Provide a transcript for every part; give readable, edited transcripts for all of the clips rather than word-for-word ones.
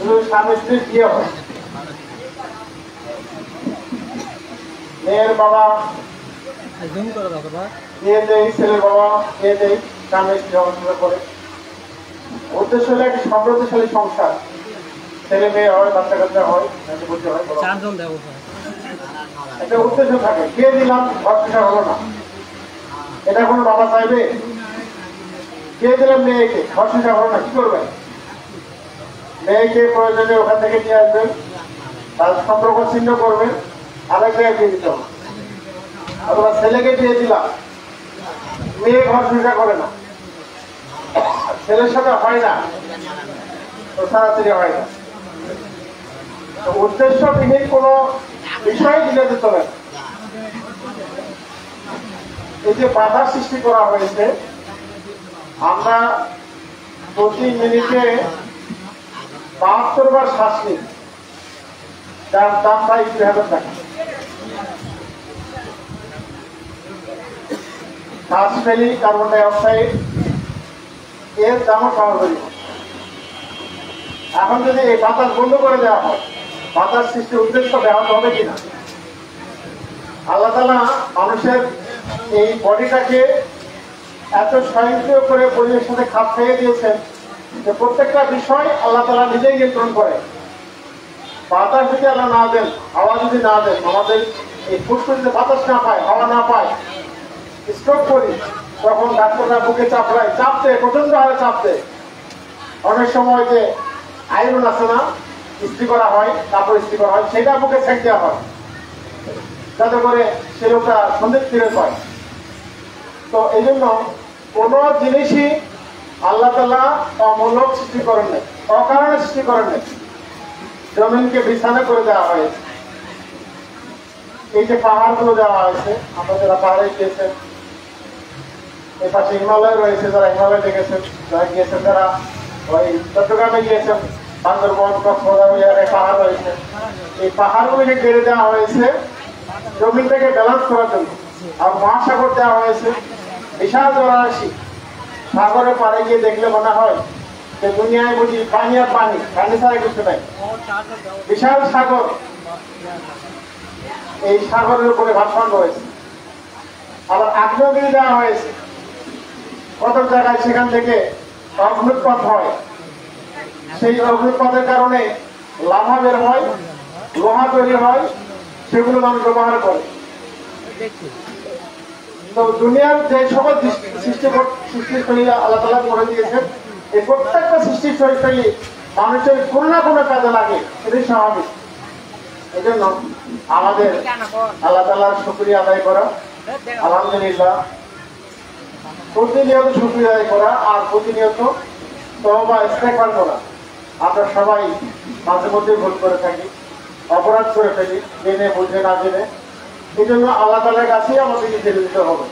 শুধু স্বামী স্ত্রীর বিয়ে হয়। মেয়ের বাবা বিয়ে দেয়, ছেলের বাবা বিয়ে দেয়, স্বামী স্ত্রী অবস্থা করে। উদ্দেশ্য হলো একটি সমৃদ্ধশালী সংসার, ছেলে মেয়ে হয়, বাচ্চা কাচ্চা হয়, একটা উদ্দেশ্য থাকে। বিয়ে দিলাম, ঘর সংসার হলো না, এটা কোনো বাবা চাইবে? বিয়ে দিলাম মেয়েকে, ঘর সংসার হলো না, কি করবেন? মেয়েকে প্রয়োজনে ওখান থেকে নিয়ে আসবেন, তার সম্পর্ক ছিন্ন করবেন, আরেক জায়গায় বিয়ে দিতে হবে। অথবা ছেলেকে বিয়ে দিলাম, মেয়ে ঘর সংসার করে না, ছেলের সাথে হয় না, তো তাড়াতাড়ি হয় না। তো উদ্দেশ্যবিহীন কোনো বিষয় দিলে দিতে হবে। এই যে বাধা সৃষ্টি করা হয়েছে, আমরা প্রতি মিনিটে 72 বার শ্বাস নিই, যার দাম প্রায় 2000 টাকা। শ্বাস ফেলি, কার্বন ডাই অক্সাইড, এর দামও সরাসরি। এখন যদি এই বাতাস বন্ধ করে দেওয়া হয়, বাতাস সৃষ্টির উদ্দেশ্য ব্যাহত হবে কিনা? আল্লাহ তাআলা মানুষের এই বডিটাকে এত স্বয়ংক্রিয় করে পরিবেশের সাথে খাপ খাইয়ে দিয়েছেন যে প্রত্যেকটা বিষয় আল্লাহ তাআলা নিজেই নিয়ন্ত্রণ করে। বাতাস যদি আল্লাহ না দেন, হাওয়া যদি না দেন, আমাদের এই ফুসফুস যদি বাতাস না পায়, হাওয়া না পায়, স্ট্রোক করি, তখন ডাক্তাররা বুকে চাপড়ায়, চাপতে প্রচন্ড হারে চাপতে। অনেক সময় যে আয়রন আছে না, ইস্ত্রি করা হয়, কাপড় ইস্ত্রি করা হয়, সেটা বুকে ছেঁক দেওয়া হয়, যাতে করে সে লোকটা সন্দেহ ফিরে পায়। তো এই জন্য কোনো জিনিসই আল্লাহ তাআলা অমূলক সৃষ্টি করেন নাই, অকারণে সৃষ্টি করেন নাই। জমিনকে বিছানা করে দেওয়া হয়েছে, এই যে পাহাড়গুলো দেওয়া হয়েছে, আমরা যারা পাহাড়ে গিয়েছেন, এই পাশে হিমালয় রয়েছে, যারা হিমালয় দেখেছেন, যারা গিয়েছেন, যারা ওই চট্টগ্রামে গিয়েছেন, বান্দরবন, কক্সবাজার পাহাড় রয়েছে, এই পাহাড়গুলিকে গেড়ে দেওয়া হয়েছে জমিনটাকে ব্যালেন্স করার জন্য। আর মহাসাগর দেওয়া হয়েছে, বিশাল জলরাশি। সাগরের পাড়ে গিয়ে দেখলে মনে হয় যে দুনিয়ায় বুঝি পানি আর পানি, পানি ছাড়া কিছু নাই। বিশাল সাগর, এই সাগরের উপরে ভাসমান রয়েছে। আবার আগ্নেয়গিরি দেওয়া হয়েছে, কত জায়গায় সেখান থেকে অগ্নুৎপাত হয়। সেই অগ্নুৎপাতের কারণে লাভা বের হয়, লোহা তৈরি হয়, সেগুলো মানুষ ব্যবহার করে। তো দুনিয়ার যে সকল সৃষ্টিশৈলী আল্লাহ তাআলা করে দিয়েছেন, এই প্রত্যেকটা সৃষ্টিশৈলী মানুষের কোনো না কোনো কাজে লাগে, এটাই স্বাভাবিক। এই জন্য আমাদের আল্লাহ তাআলার শুকরিয়া আদায় করা, আলহামদুলিল্লাহ, প্রতিনিয়ত শুকরিয়া আদায় করা, আর প্রতিনিয়ত তওবা ইস্তেগফার করা। আমরা সবাই মাঝে মধ্যে ভুল করে থাকি, অপরাধ করে ফেলি, জেনে বুঝে না জেনে। এই জন্য আল্লাহ তাআলার কাছেই আমাদেরকে ফিরে দিতে হবে।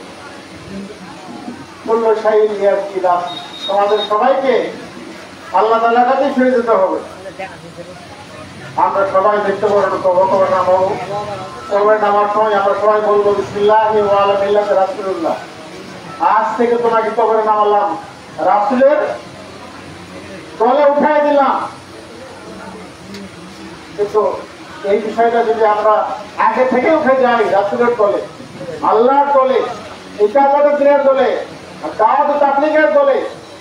আমাদের সবাইকে আল্লাহ তাআলার কাছেই ফিরে যেতে হবে। আমরা সবাই দেখতে পারবো তওবা করে নামাবো, তওবা নামার সময় আমরা সবাই বলবো বিসমিল্লাহি ওয়া আলা মিল্লাতি রাসূলুল্লাহ। আজ থেকে তোমাকে তওবা নামালাম, রাসূলের তলে উঠাই দিলাম। কিন্তু এই বিষয়টা যদি আমরা আগে থেকে উঠে যাই রাসূলের তলে, আল্লাহর তলে, ইকামতের দিনের তলে, দাওয়াত ও তাবলীগের তলে,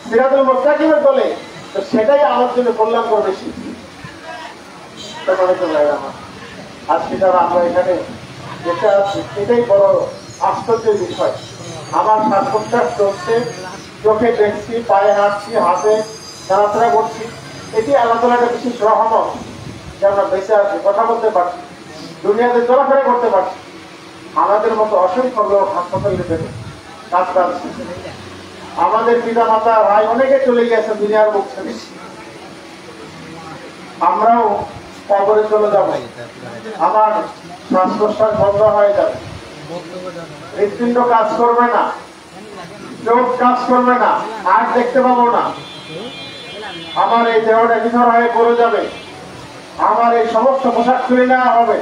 সিরাতুল মুস্তাকিমের তলে, তো সেটাই আমার জন্য কল্যাণকর বেশি। আজকে যারা আমরা এখানে যেটা আছি, এটাই বড় আশ্চর্যের বিষয়। আমার শ্বাস প্রশ্বাস চলছে, চোখে দেখছি, পায়ে হাঁটছি, হাতে নাড়াচাড়া করছি, এটি আল্লাহ তাআলার একটা বিশেষ রহমত যে আমরা বেঁচে আছি, কথা বলতে পারছি, দুনিয়াতে চলাফেরা করতে পারছি। আমাদের মতো অসংখ্য লোক হাসপাতালে থেকে কাজ করছে। আমাদের পিতা মাতা ভাই অনেকে চলে গিয়েছে দুনিয়ার মুখ থেকে। আমরাও কবরে চলে যাব, আমার শ্বাস প্রশ্বাস বন্ধ হয়ে যাবে, হৃৎপিণ্ড কাজ করবে না, চোখ কাজ করবে না, আর দেখতে পাবো না, আমার এই দেহটা নিথর হয়ে পড়ে যাবে, আমার এই সমস্ত পোশাক তুলে নেওয়া হবে,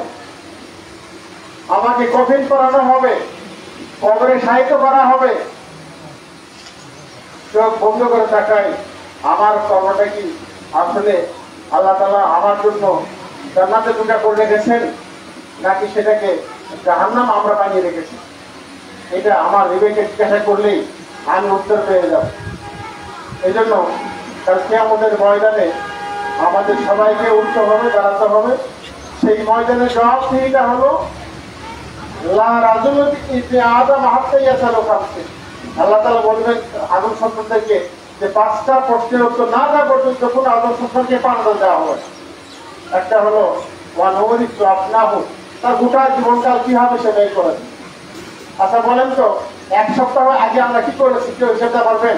আমাকে কফিন করানো হবে, কবরে সাহিত্য করা হবে। চোখ বন্ধ করে তাকাই, আমার কবরটা কি আসলে আল্লাহ তাআলা আমার জন্য জান্নাতে ঢোকা করে রেখেছেন, নাকি সেটাকে জাহান্নাম আমরা বানিয়ে রেখেছি? এটা আমার বিবেকে জিজ্ঞাসা করলেই আমি উত্তর পেয়ে যাব। এই জন্য কাল কিয়ামতের ময়দানে আমাদের সবাইকে উঠতে হবে, দাঁড়াতে হবে। সেই ময়দানে জবাবদিহিটা হলো আল্লাহ তাআলা বলবেন আদম সন্তানদেরকে যে 5টা প্রশ্নের উত্তর না দেওয়া পর্যন্ত কোন আদম সন্তানকে পাঠানো দেওয়া হবে। একটা হলো তার গোটা জীবনকাল কি হবে সেটাই করেছে। আচ্ছা বলেন তো, 1 সপ্তাহ আগে আমরা কি করেছি? কেউ সেটা পারবেন?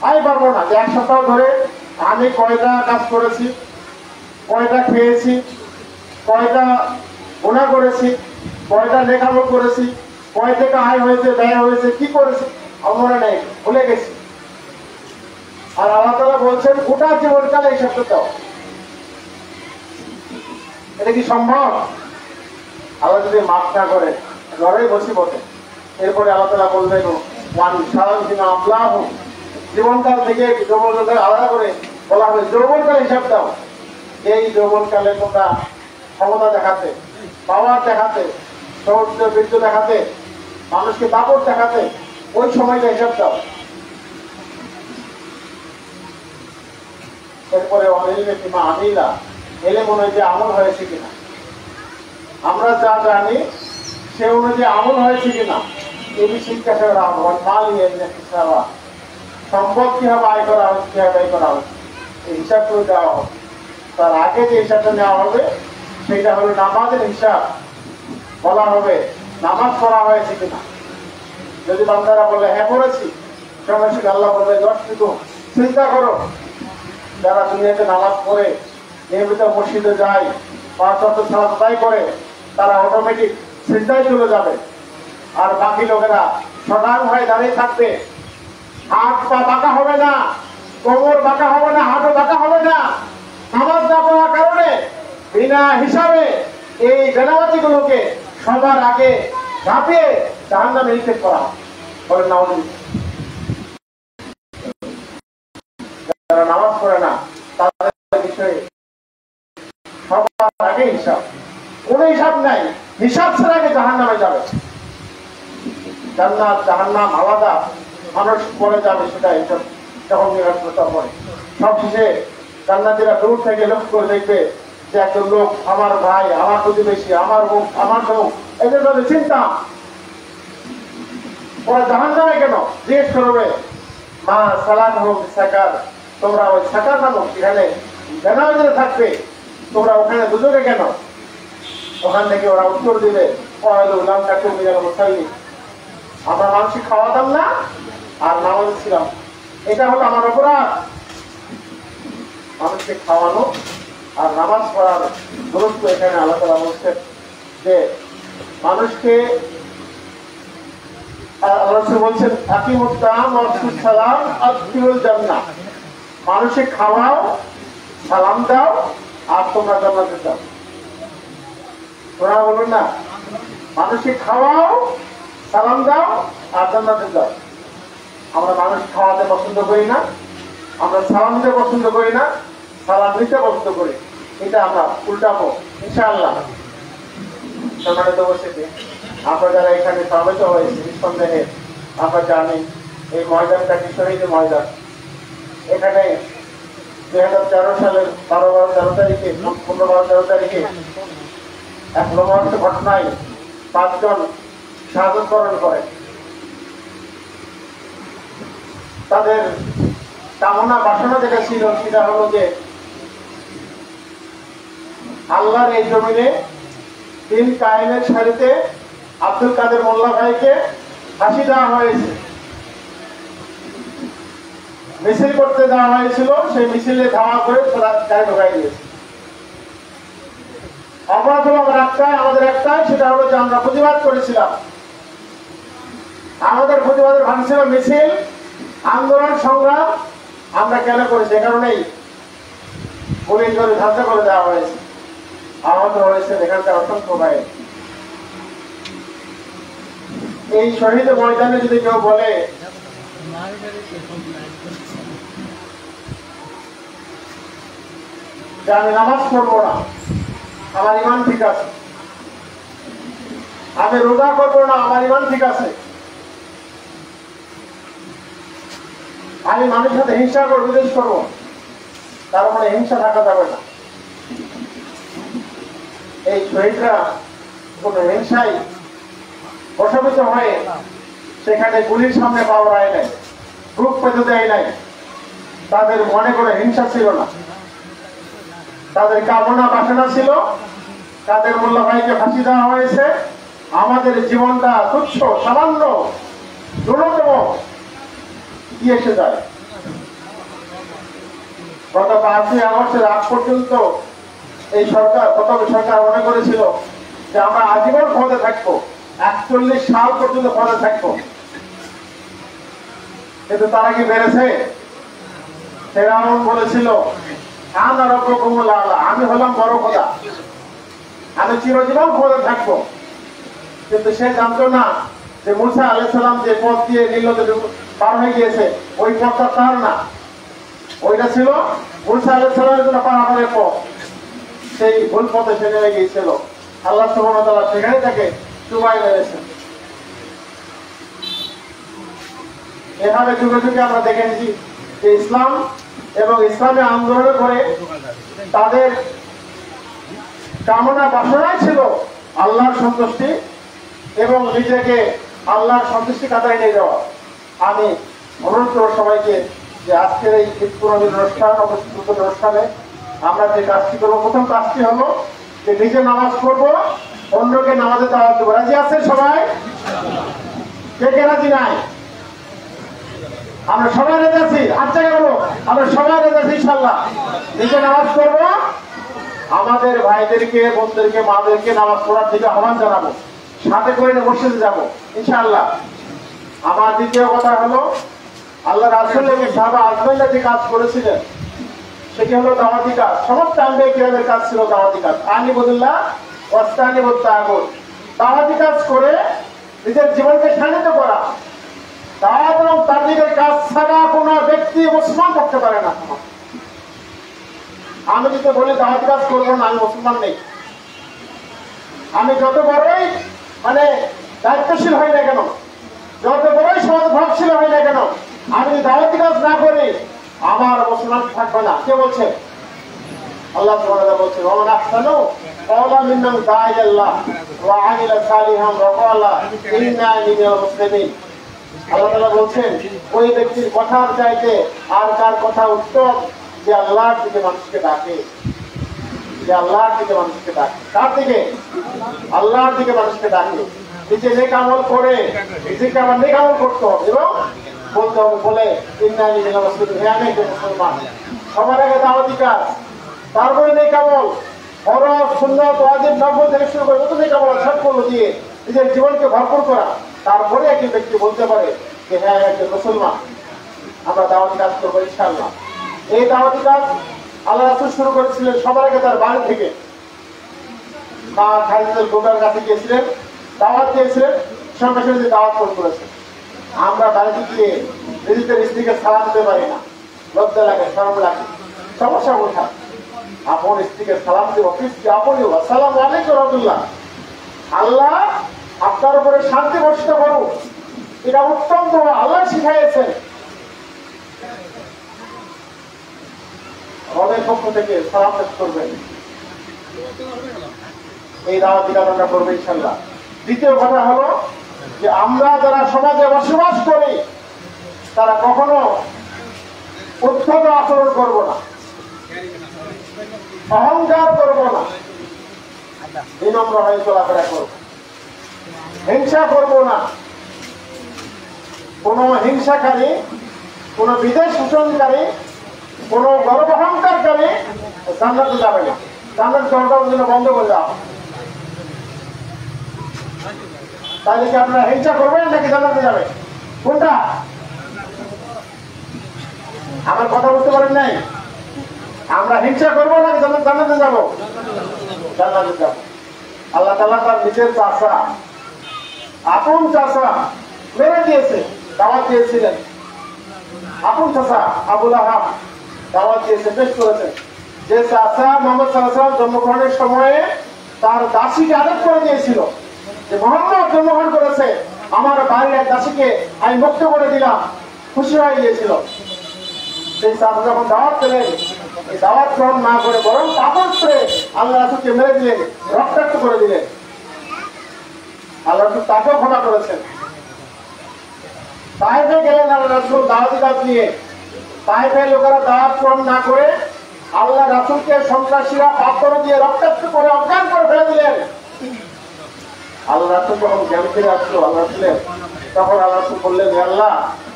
আমি পারবো না যে 1 সপ্তাহ ধরে আমি কয়টা কাজ করেছি, কয়টা খেয়েছি, কয়টা গুনাহ করেছি, কয়টা লেখাপড়া করেছি, কয় টাকা আয় হয়েছে, ব্যয় হয়েছে, কি করেছি আমরা নেই, ভুলে গেছি। আর আল্লাহ তাআলা বলছেন গোটা জীবনকালে এই সত্য দাও। এটা কি সম্ভব? আল্লাহ যদি মাফ না করে লড়াই বসি বটে। এরপরে আল্লাহ তাআলা বলবেন জীবনকাল থেকে যৌবনকাল আলাদা করে বলা হবে যৌবনকাল হিসাব দাও। এই যৌবনকালে তোমরা ক্ষমতা দেখাতে, পাওয়ার দেখাতে, সৌর্য বীর্য দেখাতে, মানুষকে দাপট দেখাতে, ওই সময়টা হিসাব দাও। এরপরে এলে মনে হয় যে আমল হয়েছে কিনা, আমরা যা জানি সে অনুযায়ী আমল হয়েছে কিনা এই জিজ্ঞাসা করা হবে। সম্পদ কিভাবে আয় করা হচ্ছে, কিভাবে ব্যয় করা হচ্ছে এই হিসাব করে দেওয়া হবে। তার আগে যে হিসাবটা নেওয়া হবে সেটা হলো নামাজের হিসাব। বলা হবে নামাজ পড়া হয়েছে কিনা। যদি বান্দারা বলে হ্যাঁ পড়েছি, সঙ্গে সঙ্গে আল্লাহ বলবে চিন্তা করো, যারা দুনিয়াতে নামাজ পড়ে নিয়মিত মসজিদে যায়, 5 ওয়াক্ত সালাত আদায় করে, তারা অটোমেটিক সিজদায় চলে যাবে। আর বাকি লোকেরা সদান হয়ে দাঁড়িয়ে থাকবে, হাত পা বাঁকা হবে না, কোমর বাঁকা হবে না, হাঁটু বাঁকা হবে না। নামাজ না পড়ার কারণে বিনা হিসাবে এই বেনামাজি গুলোকে সবার আগে ঝাঁপিয়ে জাহান্নামে নিক্ষেপ করা বলেন না। যারা নামাজ পড়ে না তাদের বিষয়ে সবার আগে হিসাব, কোন হিসাব নাই, হিসাব ছাড়া আগে জাহান্নামে যাবে। জান্নাত জাহান্নাম আলাদা, মানুষ পড়ে যাবে সেটা হিসাব যখন পড়ে। সবশেষে জান্নাতীরা দূর থেকে লক্ষ্য করে দেখবে যে একজন লোক আমার ভাই, আমার প্রতিবেশী, আমার মুখ, আমার মুখ, এদের মধ্যে চিন্তা। ওরা জাহান্নামে কেন জিজ্ঞেস করবে, মা সালাত হোক সাকার, তোমরা ওই সাকার নামক সেখানে জানাজারে থাকবে, তোমরা ওখানে দুজনে কেন? ওখান থেকে ওরা উত্তর দিবে আমরা মানুষকে খাওয়াতাম না আর নামাজ ছিলাম, এটা হলো আমার অপরাধ। মানুষকে খাওয়ানো আর নামাজ পড়ার গুরুত্ব এখানে আল্লাহ তাআলা বলছেন যে মানুষকে আল্লাহ বলছেন মানুষকে খাওয়াও, সালাম দাও, আর তোমরা জান্নাতে যাও। তোমরা বলুন না, মানুষকে খাওয়াও, সালাম দাও, আর জান্নাতে যাও। আমরা মানুষ খাওয়াতে পছন্দ করি না, আমরা সালাম দিতে পছন্দ করি না, সালাম দিতে পছন্দ করি। এটা আমরা উল্টাবো ইনশাআল্লাহ। সম্মানিত উপস্থিতি, আমরা যারা এখানে সমবেত হয়েছি, নিঃসন্দেহে আমরা জানি এই ময়দানটা কি শহীদ ময়দান। এখানে 2013 সালের 12-13 তারিখে 15-13 তারিখে এক লোমহর্ষক ঘটনায় 5 জন শাহাদাত বরণ করে। তাদের কামনা বাসনা যেটা ছিল সেটা হলো যে আল্লাহর এই জমিনে দিন কায়েমের সারিতে আব্দুল কাদের মোল্লা ভাইকে ফাঁসি দেওয়া হয়েছে, মিছিল করতে দেওয়া হয়েছিল, সেই মিছিলে ধাওয়া করে গাড়ি ঢোকাই দিয়েছে। অপরাধ হলো আমাদের একটাই, সেটা হলো যে আমরা প্রতিবাদ করেছিলাম। আমাদের প্রতিবাদের ভাঙ ছিল মিছিল, আন্দোলন, সংগ্রাম। আমরা কেন করেছি? এ কারণেই পুলিশ ধরে ধ্বংস করে দেওয়া হয়েছে, আহত হয়েছে এখানকার অসংখ্য ভাই। এই শহীদ ময়দানে যদি কেউ বলে যে আমি নামাজ পড়বো না, আমার ইমান ঠিক আছে, আমি রোজা করবো না, আমার ইমান ঠিক আছে, আমি মানুষের সাথে হিংসা করবো, বিদ্বেষ করবো, তার মানে হিংসা থাকা যাবে না। এই শহীদরা কোন হিংসায় প্রশমিত হয়ে সেখানে গুলির সামনে পাওয়া যায় নাই, বুক পেতে দেয় নাই, তাদের মনে করে হিংসা ছিল না, তাদের কামনা বাসনা ছিল কাদের মোল্লা ভাইকে ফাঁসি দেওয়া হয়েছে, আমাদের জীবনটা তুচ্ছ সামান্য ন্যূনতম কি এসে যায়। গত 5ই আগস্টের আগ পর্যন্ত এই সরকার সরকার মনে করেছিল যে আমরা আজীবন ক্ষমতা থাকবো, 41 সাল পর্যন্ত ক্ষমতা থাকবো, কিন্তু তারা কি বেড়েছে? ফেরাউন বলেছিল আনা রব্বুকুমুল আ'লা, আমি হলাম বড় খোদা, আমি চিরজীবন ক্ষমতা থাকবো। কিন্তু সে জানতো না যে মুসা আলাইহিস সালাম যে পথ দিয়ে নীল নদী পার হয়ে গিয়েছে ওই পথটা তার না, ওইটা ছিল মুসা আলাইহিস সালামের জন্য পারাপারের পথ। সেই ভুল পথে সে নেমে গিয়েছিল, আল্লাহ সুবহানাহু ওয়া তাআলা সেখানে তাকে ডুবাই মেরেছেন। এভাবে যুগে যুগে আমরা দেখেছি যে ইসলাম এবং ইসলামী আন্দোলনের করে তাদের কামনা বাসনাই ছিল আল্লাহর সন্তুষ্টি এবং নিজেকে আল্লাহর সন্তুষ্টি কাতায় নিয়ে যাওয়া। আমি অনুরোধ করব সবাইকে যে আজকের এই অনুষ্ঠানে আমরা যে কাজটি করবো, প্রথম কাজটি হলো যে নিজে নামাজ পড়বো, অন্যকে নামাজে দাওয়াত দেবো। রাজি আছেন সবাই? কে কে রাজি নাই? আমরা সবাই রাজি আছি? আচ্ছা বলো, আমরা সবাই রাজি আছি ইনশাআল্লাহ। নিজে নামাজ পড়বো, আমাদের ভাইদেরকে, বোনদেরকে, মাদেরকে নামাজ পড়ার দিকে আহ্বান জানাবো, সাথে করে মসজিদে যাবো ইনশাআল্লাহ। আমার দ্বিতীয় কথা হলো আল্লাহ রাসূল সাহাবা আজমাইনরা যে কাজ করেছিলেন সেটি হলো দাওয়াতি কাজ। সমস্ত আম্বিয়া কিরামের কাজ ছিল দাওয়াতি কাজ। আনিবুল্লাহ ওয়াস্তানিবুত তাগুত, দাওয়াতি কাজ করে নিজের জীবনকে শানিত করা। দাওয়াত এবং তাবলীগের কাজ ছাড়া কোনো ব্যক্তি মুসলমান করতে পারে না। আমি যদি বলি দাওয়াতি কাজ করবো না, আমি মুসলমান নেই। আমি যত বড়ই দায়িত্বশীল হই না কেন, যত বড়ই সমাজভাবশীল হই না কেন, আমি যদি দাওয়াতি কাজ না করি আমার মুসলমান থাকবে না। কে বলছে? আল্লাহ সুবহানাহু ওয়া তাআলা বলছেন ওয়া আহসানু ক্বাওলাম মিম্মান দাআ ইলাল্লাহ ওয়া আমিলা সালিহান ওয়া ক্বালা ইন্না মিনাল মুসলিমিন। আল্লাহ তাআলা বলছেন ওই ব্যক্তির কথার চাইতে আর কার কথা উত্তম যে আল্লাহর দিকে মানুষকে ডাকে, যে আল্লাহর দিকে মানুষকে ডাকে। কার দিকে? আল্লাহর দিকে মানুষকে ডাকে। নিজে নেক আমল করে নিজেকে আবার নেক আমল করতে হবে এবং বলতে হবে, বলে ইন্নানি মিনাল মুসলিমিন, হে আমি একজন মুসলমান। সবার আগে দাওয়াতি কাজ, তারপরে নেক আমল, ফরজ সুন্নাত ওয়াজিব নফল থেকে শুরু করে যত নেক আমল সবগুলো দিয়ে নিজের জীবনকে ভরপুর করা। তারপরে একজন ব্যক্তি বলতে পারে যে হ্যাঁ আমি একজন মুসলমান। আমরা দাওয়াতি কাজ করবো ইনশাআল্লাহ। এই দাওয়াতি কাজ আল্লাহ রাসূল শুরু করেছিলেন সবার আগে তার বাড়ি থেকে। মা খাদিজাতুল কুবরার কাছে গিয়েছিলেন, দাওয়াত দিয়েছিলেন, সঙ্গে সঙ্গে দাওয়াত করেছেন। আমরা বাড়িতে গিয়ে নিজেদের স্ত্রীকে সালাম দিতে পারি না, লজ্জা লাগে, শরম লাগে, সমস্যা কোথায়? আপন স্ত্রীকে সালাম দেব, আপনি আসসালামু আলাইকুম রাহমাতুল্লাহ, আল্লাহ আপনার উপরে শান্তি বর্ষিত করুন, এটা উত্তম দোয়া, আল্লাহ শিখাইয়েছেন। রবের পক্ষ থেকে সালাম পেশ করবেন। এই দাওয়াতি কাজ আমরা করবো ইনশাআল্লাহ। দ্বিতীয় কথা হলো যে আমরা যারা সমাজে বসবাস করি তারা কখনো উদ্ধত আচরণ করব না, অহংকার করব না, বিনম্র হয়ে চলাফেরা করব, হিংসা করব না। কোন হিংসাকারী, কোন বিদেশ শোষণকারী, কোন গর্ব অহংকারকারী জান্নাতে যাবে না। জান্নাত দরজার জন্য বন্ধ করে দেওয়া। তাহলে কি আপনারা হিংসা করবেন নাকি জান্নাতে যাবে? কোনটা? আমার কথা বুঝতে পারেন নাই? আমরা হিংসা করবো নাকি জান্নাতে যাবো? জান্নাতে যাব। আল্লাহ তাআলা তার নিজের চাচা, আপন চাচা মেরে দিয়েছে, দাওয়াত দিয়েছিলেন। আপন চাচা আবু লাহাব দাওয়াত দিয়েছে, পেশ করেছেন। যে চাচা মোহাম্মদ সাল্লাল্লাহু আলাইহি ওয়াসাল্লাম জন্মগ্রহণের সময়ে তার দাসীকে আদর করে দিয়েছিল যে মোহাম্মদ জন্মগ্রহণ করেছে, আমার বাড়ির এক দাসীকে আমি মুক্ত করে দিলাম, খুশি হয়ে গিয়েছিল। সেই চাচা যখন দাওয়াত পেলেন, এই দাওয়াত গ্রহণ না করে বরং পাথর করে আল্লাহ রাসূলকে মেরে দিলেন, রক্তাক্ত করে দিলেন। আল্লাহ রাসূল তাকেও ক্ষমা করেছেন। তায়েফে গেলেন আল্লাহ রাসূল দাওয়াতি কাজ নিয়ে। তায়েফের লোকেরা দাওয়াত গ্রহণ না করে আল্লাহ রাসূলকে সন্ত্রাসীরা পাথর দিয়ে রক্তাক্ত করে অজ্ঞান করে ফেলে দিলেন। আল্লাহ রাসূল যখন জ্ঞান ফিরে আসলো আল্লাহ রাসূলের, তখন আল্লাহ রাসূল বললেন, হে আল্লাহ,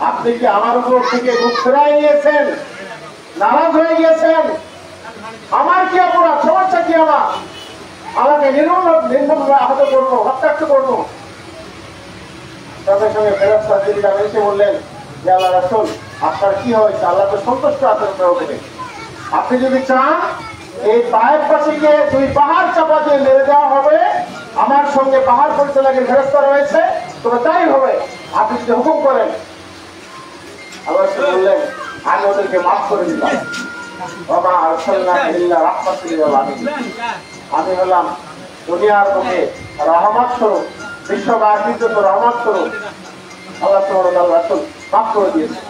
আপনি কি আমার উপর থেকে মুখ ফেরাই নিয়েছেন, নারাজ হয়ে গিয়েছেন? আমার কি অপরাধ, সমস্যা কি? আমাকে নির্মমভাবে আহত করবো, রক্তাক্ত করবো? সঙ্গে সঙ্গে ফেরেশতা জিবরীল এসে বললেন, যে আল্লাহ রাসূল, আপনার কি হয়েছে? আল্লাহ তো সন্তুষ্ট আছেন আপনার উপরে। আপনি যদি চান এই পায়ের পাশে গিয়ে 2 পাহাড় চাপা দিয়ে মেরে দেওয়া হবে, আমার সঙ্গে পাহাড় পরিচালকের ফেরেশতা রয়েছে, তবে তাই হবে, আপনি যদি হুকুম করেন। আল্লাহ বললেন, আমি ওদেরকে মাফ করে দিলাম। ওমা আরসালনাকা ইল্লা রাহমাতাল লিল আলামিন। আমি হলাম দুনিয়ার বুকে রহমত স্বরূপ, বিশ্ববাসীর জন্য রহমত স্বরূপ। আল্লাহ সুবহানাহু ওয়া তাআলা রাসূল মাফ করে দিয়েছে।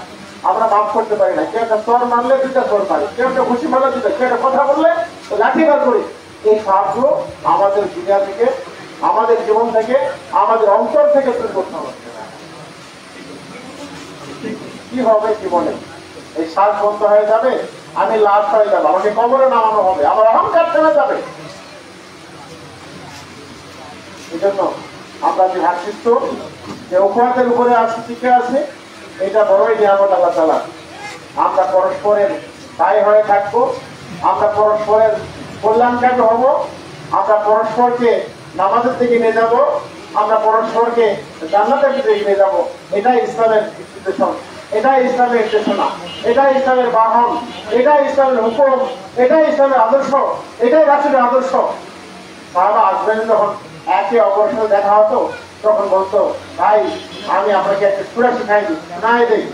আমরা মাফ করতে পারি না। কেউ একটা চর মারলে 2টা চর মারি, কেউ একটা খুশি মারলে 2টা, কেউ একটা কথা বললে লাঠি বার করি। এই সাহায্য আমাদের দুনিয়া থেকে, আমাদের জীবন থেকে, আমাদের অন্তর থেকে তৈরি করতে হবে। কি হবে জীবনে? এই শ্বাস বন্ধ হয়ে যাবে, আমি লাশ হয়ে যাবো, আমাকে কবরে নামানো হবে, আমার অহংকার থেমে যাবে। এই জন্য আমরা যে ভাতৃত্ব, যে উখওয়াতের উপরে আসি, টিকে আছে, এটা বড়ই নিয়ামত আল্লাহ তাআলা। আমরা পরস্পরের ভাই হয়ে থাকবো, আমরা পরস্পরের কল্যাণকারী হব, আমরা পরস্পরকে নামাজের দিকে নিয়ে যাব, আমরা পরস্পরকে জান্নাতের দিকে নিয়ে যাব। এটাই ইসলামের নির্দেশন, এটাই ইসলামের নির্দেশনা, এটাই ইসলামের বাহন, এটাই ইসলামের হুকুম, এটাই ইসলামের আদর্শ, এটাই রাসূলের আদর্শ। সাহাবা আসবেন যখন একে অপরের সাথে দেখা হতো, তখন বলতো, ভাই আমি আপনাকে একটা সূরা শিখাই দিই, শোনাই দিই।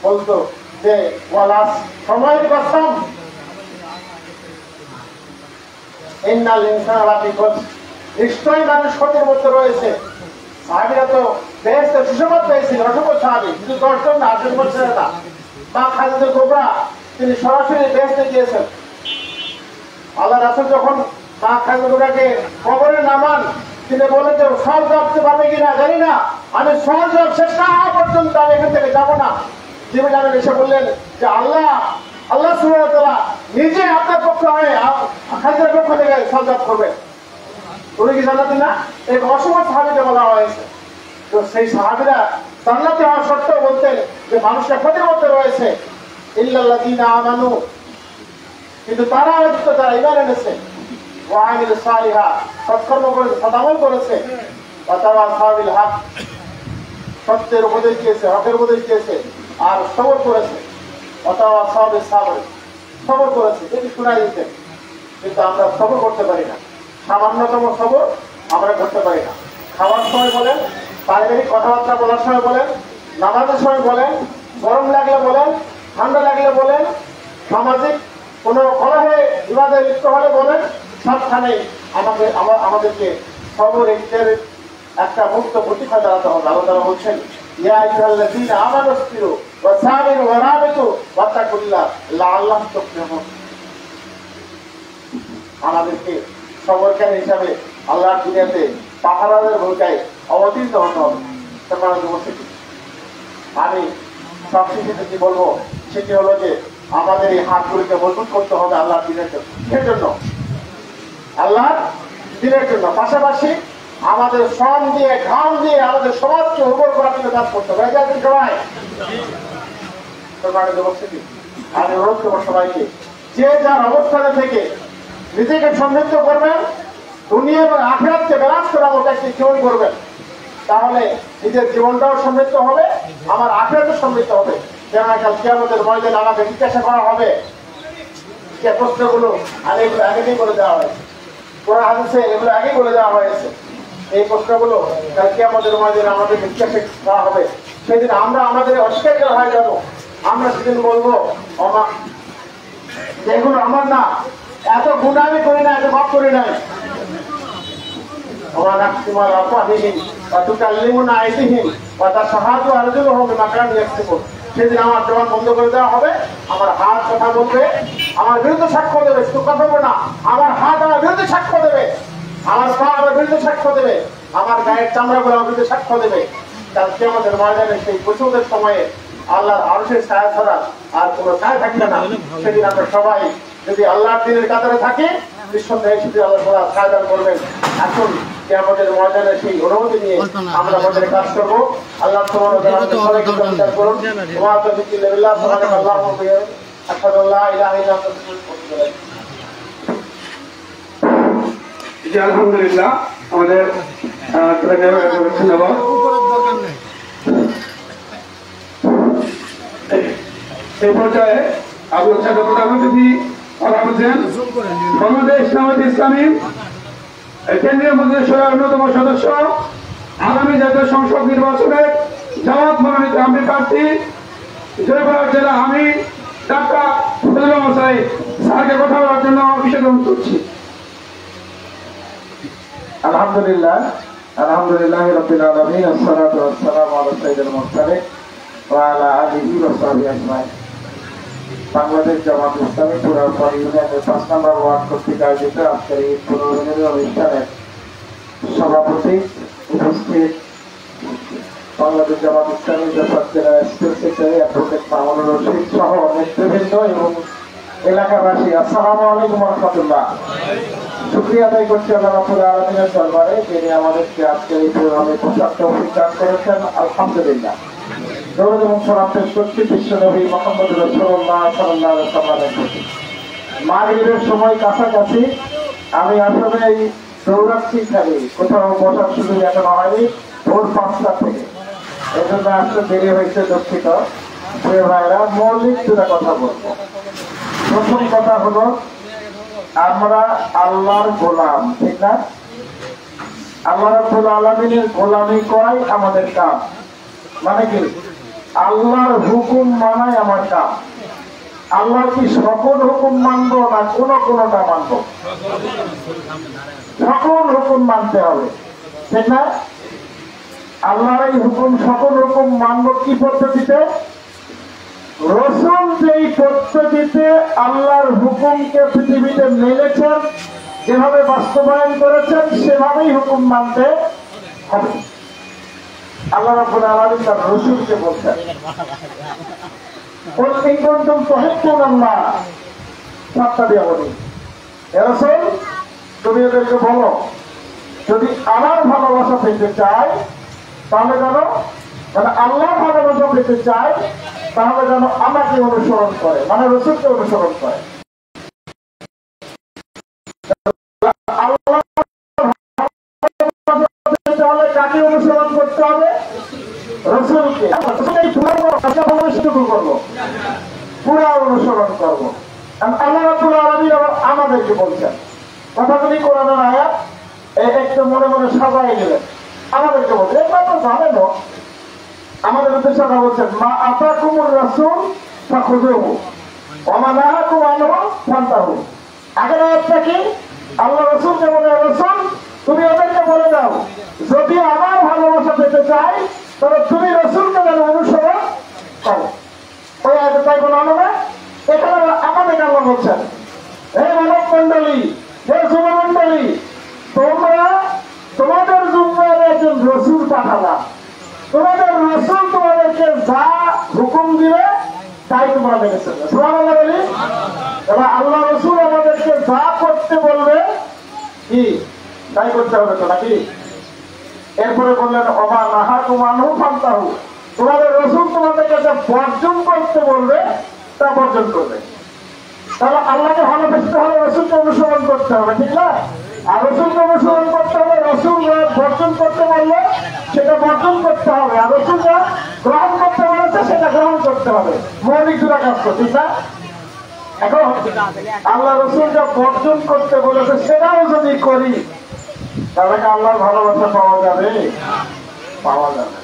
বলতো যে ওয়ালাস, সময়ের কসম, ইন্নাল ইনসানা লাফি খুসর, নিশ্চয়ই মানুষ ক্ষতির মধ্যে রয়েছে। সাহাবীরা তো বেহেশতে সুসংবাদ পেয়েছিল, অসংখ্য সাহাবী, শুধু 10 জন না, 8 জন বলছেন না। মা খাদিজাতুল কুবরা তিনি সরাসরি বেহেশতে গিয়েছেন। আল্লাহ রাসূল যখন মা খাদিজাতুল কুবরাকে কবরে নামান, তিনি বলেন যে সওয়াল জবাব দিতে পারবে কিনা জানি না, আমি সওয়াল জবাব শেষ না হওয়া পর্যন্ত আমি এখান থেকে যাবো না। জিবরীল আমিন এসে বললেন যে আল্লাহ সুবহানাহু ওয়া তাআলা নিজে আপনার পক্ষ হয়ে খাদিজার পক্ষ থেকে সওয়াল জবাব করবেন। উনি কি জান্নাতি না? এই অসংখ্য সাহাবীকে বলা হয়েছে। তো সেই সাহাবীরা জান্নাতি হওয়া সত্ত্বেও বলতেন যে মানুষের ক্ষতির মধ্যে রয়েছে, ইল্লাল্লাযীনা আমানু, কিন্তু তারা হয়তো যারা ঈমান এনেছে, ওয়া আমিলুস সালিহাত, সৎকর্ম করেছে, সদামল করেছে, ওয়া তাওয়াসাউ বিল হক, সত্যের উপদেশ দিয়েছে, হকের উপদেশ দিয়েছে, আর সবর করেছে, ওয়া তাওয়াসাউ বিস সাবর, সবর করেছে, এটি শোনা দিতেন। কিন্তু আমরা সবর করতে পারি না, সামান্যতম সবর আমরা করতে পারি না। খাওয়ার সময় বলেন, পারিবারিক কথাবার্তা বলার সময় বলেন, নামাজের সময় বলেন, গরম লাগলে বলেন, ঠান্ডা লাগলে বলেন, সামাজিক কোনো কলহে বিবাদে লিপ্ত হলে বলেন, সবখানেই আমাদেরকে সবরের একটা মুক্ত প্রতিজ্ঞা দাঁড়াতে হবে। আল্লাহ তাআলা বলছেন, ইয়া আইয়ুহাল্লাযীনা আমানুসবিরু ওয়া সাবিরু ওয়া রাবিতু ওয়াত্তাকুল্লাহ লাআল্লাকুম তুফলিহুন। আমাদেরকে সবরকারী হিসাবে আল্লাহর দুনিয়াতে পাহারাদের ভূমিকায় অবতীর্ণ হতে হবে। আমি সবশেষে যেটি বলবো সেটি হলো যে আমাদের এই হাতগুলিকে মজবুত করতে হবে আল্লাহর দিনের জন্য, আল্লাহর দিনের জন্য। পাশাপাশি আমাদের শ্রম দিয়ে, ঘাম দিয়ে আমাদের সমাজকে উর্বর করার জন্য কাজ করতে হবে। সবাই আমি অনুরোধ করবো সবাইকে, যে যার অবস্থানে থেকে নিজেকে সমৃদ্ধ করবেন, দুনিয়া এবং আখিরাতকে ব্যালেন্স করার মতো একটি জীবন করবেন, তাহলে নিজের জীবনটাও সমৃদ্ধ হবে, আমার আখিরাতও সমৃদ্ধ হবে। যেন কাল কিয়ামতের ময়দানে আমাকে জিজ্ঞাসা করা হবে যে প্রশ্নগুলো আগেই বলে দেওয়া হয়েছে, কোরআন হাদিসে এগুলো আগেই বলে দেওয়া হয়েছে। এই প্রশ্নগুলো কাল কিয়ামতের ময়দানে আমাদের জিজ্ঞাসা করা হবে। সেদিন আমরা আমাদের অস্বীকার করা হয়ে যাবো। আমরা সেদিন বলবো যেগুলো আমার না, এত গুণা আমি করি না, এত ভাব করি নাই। আমার নাকসিমাল আফওয়াহিহিম ওয়া তুকাল্লিমুনা আইদিহিম ওয়া তাশহাদু আরজুলুহুম বিমা কানু ইয়াকসিবুন। সেদিন আমার জবান বন্ধ করে দেওয়া হবে, আমার হাত কথা বলবে, আমার বিরুদ্ধে সাক্ষ্য দেবে। শুধু কথা বলবে না, আমার হাত আমার বিরুদ্ধে সাক্ষ্য দেবে, আমার পা আমার বিরুদ্ধে সাক্ষ্য দেবে, আমার গায়ের চামড়াগুলো আমার বিরুদ্ধে সাক্ষ্য দেবে। কাল কিয়ামতের ময়দানে সেই কুসুমের সময়ে আল্লাহর আরশের ছায়া ছাড়া আর কোনো ছায়া থাকবে না। সেদিন আমরা সবাই যদি আল্লাহর দিনের কাতারে থাকি, নিঃসন্দেহে সেদিন আল্লাহ তাআলা ছায়া দান করবেন। এখন কিয়ামতের ময়দানে সেই অনুমতি নিয়ে আমরা আমাদের কাজ করবো। আল্লাহ সুবহানাহু ওয়া তাআলা সবাইকে কবুল করুন। ওয়া তাআলা সুবহানাল্লাহু ওয়া বিহামদিহি আশহাদু আল্লা ইলাহা ইল্লা আনতা আস্তাগফিরুকা ওয়া আতুবু ইলাইক। আলহামদুলিল্লাহ, আমাদের ধন্যবাদ। এই পর্যায়ে আবুল সাহেব প্রধানমন্ত্রী কথা বলছেন। বাংলাদেশ জামায়াত ইসলামী কেন্দ্রীয় মন্ত্রিসভার অন্যতম সদস্য, আগামী জাতীয় সংসদ নির্বাচনে জামাত মনোনীত আমির প্রার্থী জয়পুরহাট জেলা আমির ডাক্তার ফজলুল মশাই স্যারকে কথা বলার জন্য বিশেষ অনুরোধ করছি। আলহামদুলিল্লাহ, আলহামদুলিল্লাহ রাব্বিল আলামিন, আসসালাতু ওয়াসসালামু আলা সাইয়্যিদিল মুরসালিন ওয়া আলা আলিহি ওয়া সাহবিহি আজমাইন। বাংলাদেশ জামাত ইসলামী পুরাপাড়া ইউনিয়নের 5 নম্বর ওয়ার্ড কর্তৃক আয়োজিত আজকের এই পুনর্মিলনী অনুষ্ঠানের সভাপতি উপস্থিত বাংলাদেশ জামাত ইসলামী যশোর জেলা state secretary advocate Mamunur Rashid সহ নেতৃবৃন্দ এবং এলাকাবাসী, আসসালামু আলাইকুম ওয়া রাহমাতুল্লাহ। শুকরিয়া আদায় করছি আল্লাহ রাব্বুল আলামিনের দরবারে, যিনি আমাদেরকে আজকে এই প্রোগ্রামে পোশাক তৌফিক দান করেছেন। আলহামদুলিল্লাহ, দরুদ এবং সালাম পেশ করছি বিশ্বনবী মুহাম্মদ রাসূলুল্লাহ সাল্লাল্লাহু আলাইহি ওয়াসাল্লামের প্রতি। মাগরিবের সময় কাছাকাছি, আমি আসলে এই দৌড়াচ্ছি, খালি কোথাও বসার সুযোগ এখনো হয়নি, ভোর 5টা থেকে, এই জন্য আসলে দেরি হয়েছে, দুঃখিত। প্রিয় ভাইরা, মৌলিক দুটা কথা বলবো। প্রথম কথা হলো, আমরা আল্লাহর গোলাম, ঠিক না? আল্লাহ রাব্বুল আলামিনের গোলামি করাই আমাদের কাজ। মানে কি? আল্লাহর হুকুম মানাই আমার কাজ। আল্লাহর কি সকল হুকুম মানবো না কোনটা মানবো? সকল হুকুম মানতে হবে, ঠিক না? আল্লাহর এই হুকুম, সকল হুকুম মানবো কি পদ্ধতিতে? রাসূল যেই পদ্ধতিতে আল্লাহর হুকুমকে পৃথিবীতে মেনেছেন, যেভাবে বাস্তবায়ন করেছেন, সেভাবেই হুকুম মানতে হবে। আল্লাহ রাব্বুল আলামিন তার রাসূলকে বলছেন, কুল ইন কুনতুম তুহিব্বুনাল্লাহ ফাত্তাবিউনি। হে রাসূল, তুমি এদেরকে বলো, যদি আমার ভালোবাসা পেতে চাই তাহলে জানো, মানে আল্লাহ ভালোবাসা পেতে চাই তাহলে যেন আমাকে অনুসরণ করে, মানে রাসূলকে অনুসরণ করে। তাহলে কাকে অনুসরণ করতে হবে? রাসূলকে। পুরা অনুসরণ করবো। আল্লাহ রাব্বুল আলামিন আমাদেরকে বলছেন, কথাগুলি কোরআনের আয়াত, একটু মনে মনে সাজাই গেলেন, আমাদেরকে বলছেন, একবার তো জানেন আমাদের উদ্দেশ্যে বলছেন, মা আতাকুমুর রাসূল ফাখুযুহু ওয়া মা নাহাকুম আনহু ফান্তাহু। আগের আয়াতটা কি? আল্লাহ রাসূলকে বলে, রাসূল তুমি ওদেরকে বলে দাও, যদি আমার ভালোবাসা পেতে চাই তবে তুমি রাসূলকে যেন অনুসরণ করো। ওই আয়াতটাই বলা হবে। এখানে আমাদের আল্লাহ বলছেন, হে মানব মন্ডলী, হে যুবমন্ডলী, তোমরা তোমাদের জুম্মায় একজন রাসূল পাঠাবা, তোমাদের রাসূল তোমাদেরকে যা হুকুম দিবে তাই তোমরা মেনে চলবে। সুবহানাল্লাহ বলি। এবার আল্লাহ রাসূল আমাদেরকে যা করতে বলবে কি তাই করতে হবে তো নাকি? এরপরে বললেন, ওমা নাহাকুম আনহু ফান্তাহু, তোমাদের রাসূল তোমাদেরকে যা বর্জন করতে বলবে তা বর্জন করবে। তাহলে আল্লাহকে ভালোবাসতে হবে, রাসূলকে অনুসরণ করতে হবে, ঠিক না? আর রাসূলকে অনুসরণ করতে হবে, রাসূল বর্জন করতে বললে সেটা বর্জন করতে হবে, আর রাসূল যা গ্রহণ করতে বলেছে সেটা গ্রহণ করতে হবে। মৌলিক দুটা কাজ তো, ঠিক না? এখন আল্লাহ রাসূল যা বর্জন করতে বলেছে সেটাও যদি করি তাহলে আল্লাহর ভালোবাসা পাওয়া যাবে? পাওয়া যাবে না।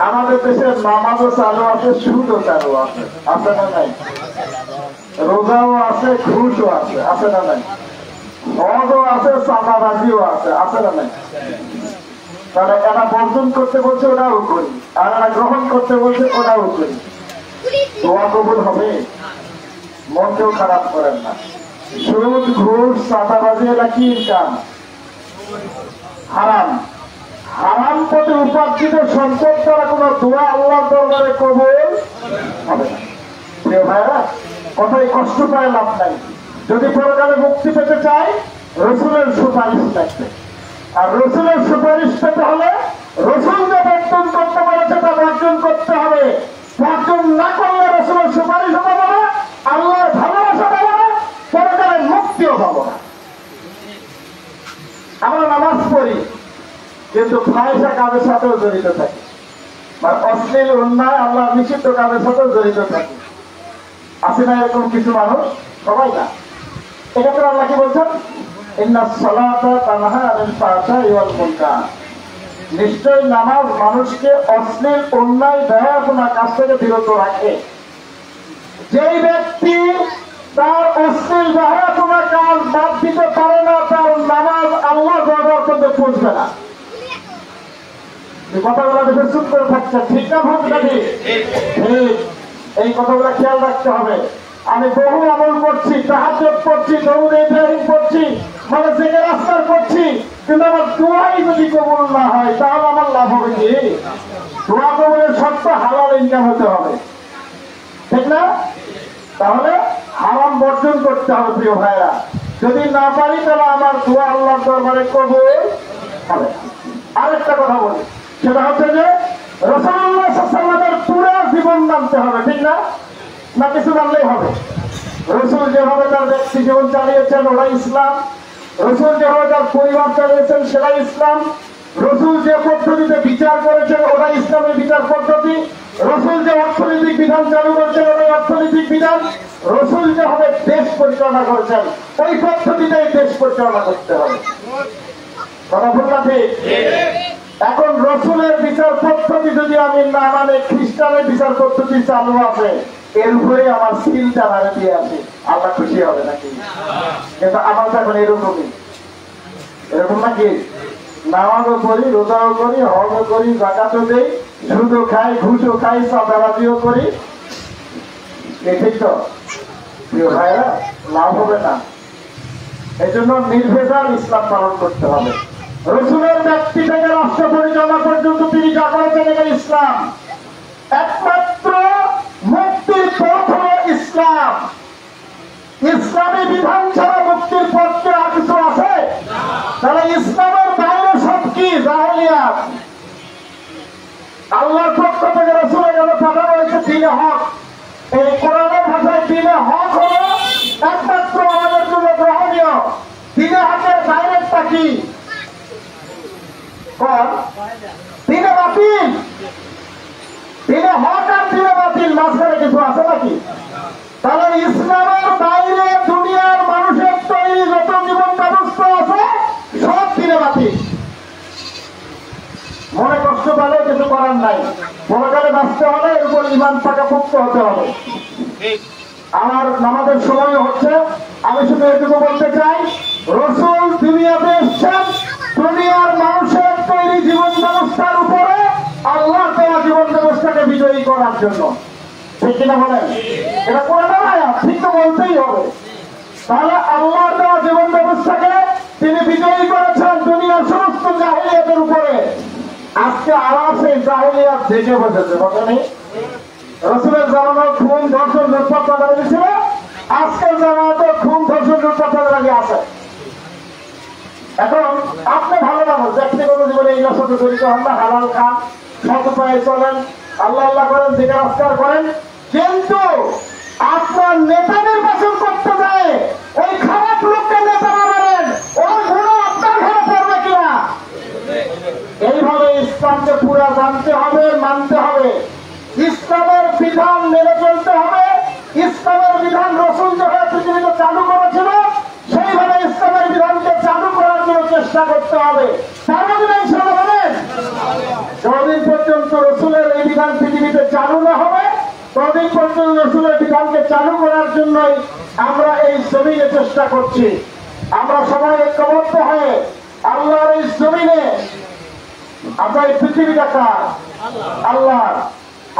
আমাদের দেশে নামাজও চালু আছে, সুদও চালু আছে, আছে না নাই? রোজাও আছে, ঘুষও আছে, আছে না নাই? হজও আছে, চাঁদাবাজিও আছে, আছে না নাই? তাহলে এরা বর্জন করতে বলছে, ওটাও করি, আর এরা গ্রহণ করতে বলছে, ওটাও করি। দোয়া কবুল হবে? মনকেও খারাপ করেন না। সুদ, ঘুষ, চাঁদাবাজি এটা কি ইনকাম? হারাম। হারাম পথে উপার্জিত সম্পদ দ্বারা কোন দোয়া আল্লাহর দরবারে কবুল হবে না। প্রিয় ভাইরা, কথাই কষ্ট পায় লাভ নাই। যদি পরকালে মুক্তি পেতে চাই, রসুলের সুপারিশ লাগবে। আর রসুলের সুপারিশ পেতে হলে রসুল যে বর্জন করতে পারেছে তা বর্জন করতে হবে। বর্জন না করলে রসুলের সুপারিশ পাবো না, আল্লাহর ভালোবাসা পাবো না, পরকালে মুক্তিও পাবো না। আমরা নামাজ পড়ি, কিন্তু ফাহিশা কাজের সাথেও জড়িত থাকে, আর অশ্লীল অন্যায় আল্লাহ নিষিদ্ধ কাজের সাথেও জড়িত থাকে। আছে না এরকম কিছু মানুষ? সবাই না। এক্ষেত্রে আল্লাহ কি বলছেন? ইন্নাস সালাতা তানহা আনিল ফাহশাই ওয়াল মুনকার। নিশ্চয়ই নামাজ মানুষকে অশ্লীল অন্যায় বেহায়াপনা কাজ থেকে বিরত রাখে। যেই ব্যক্তি তার অশ্লীল বেহায়াপনা কাজ বাদ দিতে পারে না, তার নামাজ আল্লাহ দরবার পর্যন্ত পৌঁছবে না। কথাগুলো দেখে চুপ করে থাকছে, ঠিক না ভুল নাকি? ঠিক। এই কথাগুলো খেয়াল রাখতে হবে। আমি বহু আমল করছি, তাহাজ্জুদ করছি, দরুদ ইব্রাহিম করছি, মানে জেগে রাস্তার করছি, কিন্তু আমার দোয়াই যদি কবুল না হয় তাহলে আমার লাভ হবে কি? দোয়া কবুলের শর্ত হালাল ইনকাম হতে হবে, ঠিক না? তাহলে হারাম বর্জন করতে হবে। প্রিয় ভাইরা, যদি না পারি তাহলে আমার দোয়া আল্লাহর দরবারে কবুল হবে। আরেকটা কথা বলি, সেটা হচ্ছে যে রাসূলুল্লাহ সাল্লাল্লাহু আলাইহি ওয়াসাল্লামের পুরো জীবন মানতে হবে, ঠিক না? না কিছু মানলেই হবে? রসুল যেভাবে তার ব্যক্তি জীবন চালিয়েছেন ওটাই ইসলাম। রসুল যেভাবে তার পরিবার চালিয়েছেন সেটাই ইসলাম। রসুল যে পদ্ধতিতে বিচার করেছেন ওটাই ইসলামের বিচার পদ্ধতি। রসুল যে অর্থনৈতিক বিধান চালু করেছেন ওটাই অর্থনৈতিক বিধান। রসুল যেভাবে দেশ পরিচালনা করেছেন ওই পদ্ধতিতেই দেশ পরিচালনা করতে হবে। কথা বললাম ঠিক? এখন রসুলের বিচার পদ্ধতি যদি আমি না মানে, খ্রিস্টানের বিচার পদ্ধতি চালু আছে, এর উপরে আমার সিলটা মারে দিয়ে আছে, আল্লাহ খুশি হবে নাকি? কিন্তু আমার তো এখন এরকমই, এরকম নাকি? নামাজও করি, রোজাও করি, হজও করি, যাকাতও দেই, সুদও খাই, ঘুষও খাই, চাঁদাবাজিও করি, ঠিক তো? প্রিয় ভাইরা, লাভ হবে না। এই জন্য নির্ভেজাল ইসলাম পালন করতে হবে। রসুলের ব্যক্তি থেকে রাষ্ট্র পরিচালনা পর্যন্ত তিনি যা করেছেন এটা ইসলাম। একমাত্র মুক্তির পথ হল ইসলাম। ইসলামী বিধান ছাড়া মুক্তির পথ কি আর কিছু আছে? তাহলে ইসলামের বাইরে সব কি? জাহেলিয়াত। আল্লাহর পক্ষ থেকে রসুলের কাছে পাঠানো হয়েছে দ্বীনে হক। এই কোরআনের ভাষায় দ্বীনে হক হল একমাত্র আমাদের জন্য গ্রহণীয়। দ্বীনে হকের বাইরেটা কি? দ্বীনে বাতিল। দ্বীনে হক আর দ্বীনে বাতিল মাঝখানে কিছু আছে নাকি? তাহলে ইসলামের বাইরে দুনিয়ার মানুষের তৈরি যত জীবন ব্যবস্থা আছে সব দ্বীনে বাতিল। মনে কষ্ট পেলে কিছু করার নাই, পরকালে বাঁচতে হলে এর উপর ঈমান পাকাপোক্ত হতে হবে। আমার নামাজের সময় হচ্ছে, আমি শুধু এটুকু বলতে চাই, রসুল দুনিয়াতে এসছেন দুনিয়ার মানুষের তৈরি জীবন ব্যবস্থার উপরে আল্লাহ দেওয়া জীবন ব্যবস্থাকে বিজয়ী করার জন্য, ঠিক কিনা বলেন? এটা করে না, ঠিক তো বলতেই হবে। তাহলে আল্লাহ দেওয়া জীবন ব্যবস্থাকে তিনি বিজয়ী করেছেন দুনিয়ার সমস্ত জাহেলিয়াতের উপরে। আজকে আবার সেই জাহেলিয়াত জেগে বসেছে, বলেনি? রসুলের জামানো খুন, ধর্ষণ, লুটপাট চাঁদাবাজি ছিল, আজকের জামানো খুন, ধর্ষণ, লুটপাট চাঁদাবাজি আছে। এখন আপনি ভালো মানুষ, ব্যক্তিগত জীবনে এইগুলোর সাথে জড়িত হন না, হালাল খান, সৎ উপায়ে চলেন, আল্লাহ আল্লাহ করেন, জিকির আজকার করেন, কিন্তু আপনার নেতা নির্বাচন করতে যায় ওই খারাপ লোককে নেতা বানাবেন, ওর গুণ আপনার ঘরে পড়বে কিনা? এইভাবে ইসলামকে পুরা জানতে হবে, মানতে হবে, ইসলামের বিধান মেনে চলতে হবে। ইসলামের বিধান রসুল যেভাবে পৃথিবীতে চালু করেছিল সেইভাবে ইসলামের বিধানকে চালু করার জন্য চেষ্টা করতে হবে। যতদিন পর্যন্ত রসুলের চালু না হবে ততদিন পর্যন্ত রসুলের বিধানকে চালু করার জন্যই আমরা এই জমিনে চেষ্টা করছি। আমরা সবাই ঐক্যবদ্ধ হয়ে আল্লাহর এই জমিনে, আপনার এই পৃথিবীটা কার? আল্লাহর।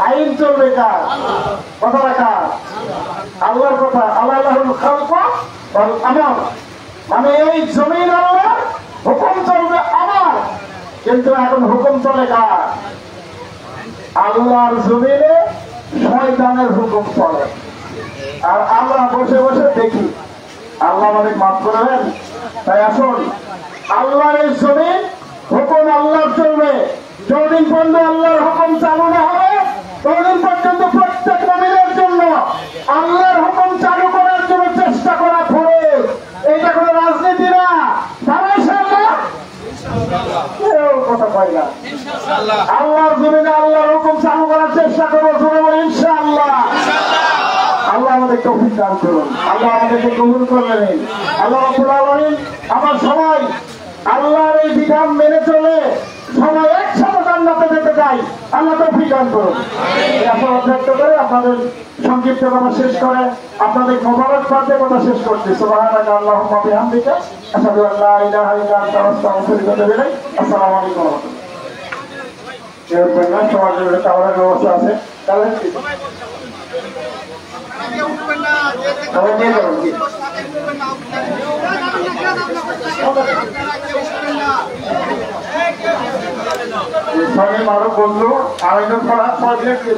আইন চলবে কার? কথাটা কার? আল্লাহর কথা। আল্লাহুল খালক ওয়াল আমর, মানে এই জমিন আল্লাহর, হুকুম চলবে আমার। কিন্তু এখন হুকুম চলে কার? আল্লাহর জমিনে শয়তানের হুকুম চলে। আর আমরা বসে বসে দেখি। আল্লাহ আমাদের মাফ করবেন। তাই আসুন, আল্লাহর এই জমিন, হুকুম আল্লাহর চলবে। যতদিন পর্যন্ত আল্লাহর হুকুম চালু না হবে ততদিন পর্যন্ত প্রত্যেক মুমিনের জন্য আল্লাহর হুকুম চালু করার জন্য চেষ্টা করা ফরজ। এইটা কোনো রাজনীতি না। তারা কেউ কথা কয় না। আল্লাহর জমিনে আল্লাহর হুকুম চালু করার চেষ্টা করবো, ইনশাআল্লাহ। আল্লাহ আমাদের তৌফিক দান করুন, আল্লাহ আমাদেরকে কবুল করে নিন। আল্লাহ রাব্বুল আলামিন আমার সবাই আল্লাহর এই বিধান মেনে চলে সবাই একসাথে জান্নাতে যেতে চাই, আল্লাহ তৌফিক দান করুন। এই আশাবাদ ব্যক্ত করে আপনাদের সংক্ষিপ্ত কথা শেষ করে আপনাদের মোবারকবাদ দিয়ে কথা শেষ করছি। সুবহানাকা আল্লাহুম্মা বিহামদিকা আশহাদু আল লা ইলাহা ইল্লা আনতা আস্তাগফিরুকা ওয়া আতুবু ইলাইক। আসসালামু আলাইকুম ওয়া রাহমাতুল্লাহ। সমাজের খাবারের ব্যবস্থা আছে, তাহলে সঙ্গে মারো বললো আরেকজন পড়া 6 মিনিট দিয়ে